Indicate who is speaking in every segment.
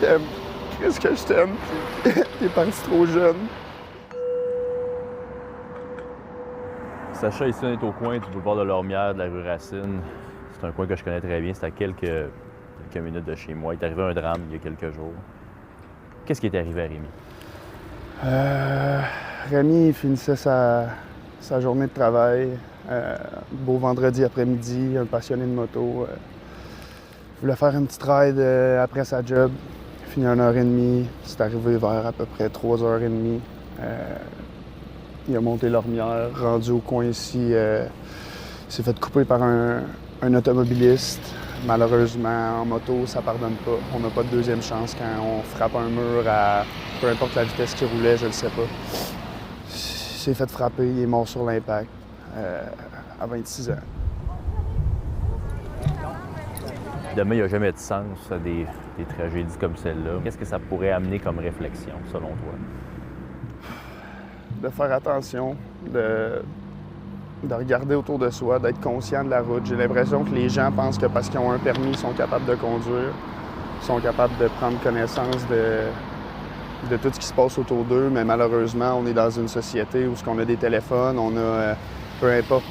Speaker 1: t'aime. Qu'est-ce que je t'aime? T'es parti trop jeune.
Speaker 2: Sacha, ici, on est au coin du boulevard de Lormière, de la rue Racine. C'est un coin que je connais très bien. C'est à quelques minutes de chez moi. Il est arrivé un drame il y a quelques jours. Qu'est-ce qui est arrivé à Rémi?
Speaker 1: Rémi, il finissait sa journée de travail. Beau vendredi après-midi, un passionné de moto. Il voulait faire une petite ride après sa job. Il finit à 1h30. C'est arrivé vers à peu près 3h30. Il a monté Lormière, rendu au coin ici. Il s'est fait couper par un automobiliste. Malheureusement, en moto, ça pardonne pas. On n'a pas de deuxième chance quand on frappe un mur à peu importe la vitesse qu'il roulait, je ne sais pas. Il s'est fait frapper, il est mort sur l'impact à 26 ans.
Speaker 2: Demain, il n'y a jamais de sens à des tragédies comme celle-là. Qu'est-ce que ça pourrait amener comme réflexion, selon toi?
Speaker 1: De faire attention, de regarder autour de soi, d'être conscient de la route. J'ai l'impression que les gens pensent que parce qu'ils ont un permis, ils sont capables de conduire, ils sont capables de prendre connaissance de tout ce qui se passe autour d'eux, mais malheureusement, on est dans une société où on a des téléphones, on a, peu importe,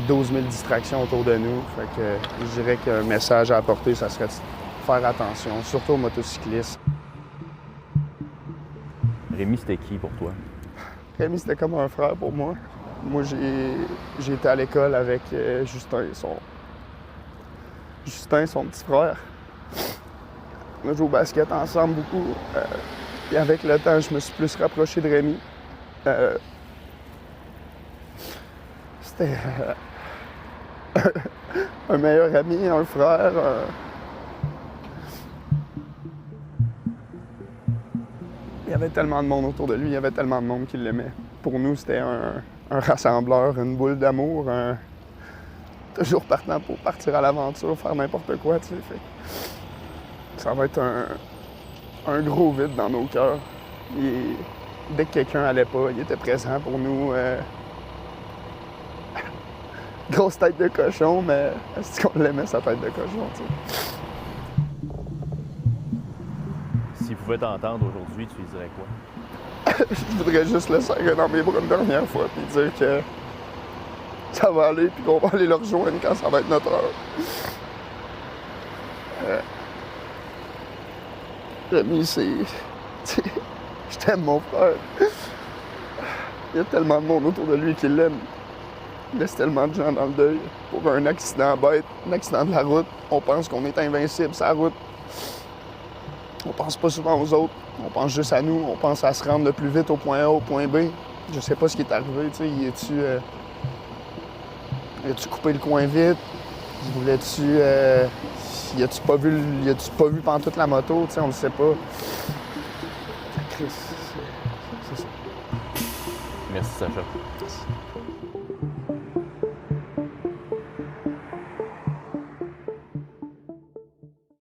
Speaker 1: 12 000 distractions autour de nous. Fait que je dirais qu'un message à apporter, ça serait de faire attention, surtout aux motocyclistes.
Speaker 2: Rémi, c'était qui pour toi?
Speaker 1: Rémi, c'était comme un frère pour moi. Moi, j'ai été à l'école avec Justin, son petit frère. On a joué au basket ensemble beaucoup. Et avec le temps, je me suis plus rapproché de Rémi. C'était un meilleur ami, un frère. Il y avait tellement de monde autour de lui, il y avait tellement de monde qui l'aimait. Pour nous, c'était un rassembleur, une boule d'amour, toujours partant pour partir à l'aventure, faire n'importe quoi, tu sais. Ça va être un gros vide dans nos cœurs. Dès que quelqu'un allait pas, il était présent pour nous. Grosse tête de cochon, mais est-ce qu'on l'aimait, sa tête de cochon, tu sais.
Speaker 2: S'il pouvait t'entendre aujourd'hui, tu lui dirais quoi?
Speaker 1: Je voudrais juste le serrer dans mes bras une dernière fois puis dire que ça va aller puis qu'on va aller le rejoindre quand ça va être notre heure. Rémi, je t'aime, mon frère. Il y a tellement de monde autour de lui qui l'aime. Il laisse tellement de gens dans le deuil pour un accident bête, un accident de la route. On pense qu'on est invincible sur la route. On pense pas souvent aux autres. On pense juste à nous. On pense à se rendre le plus vite au point A, au point B. Je sais pas ce qui est arrivé, tu sais. Y a-tu coupé le coin vite? Voulais-tu... Y a-tu pas vu pendant toute la moto? Tu sais, on le sait pas. C'est ça.
Speaker 2: Merci, Sacha.
Speaker 1: Merci.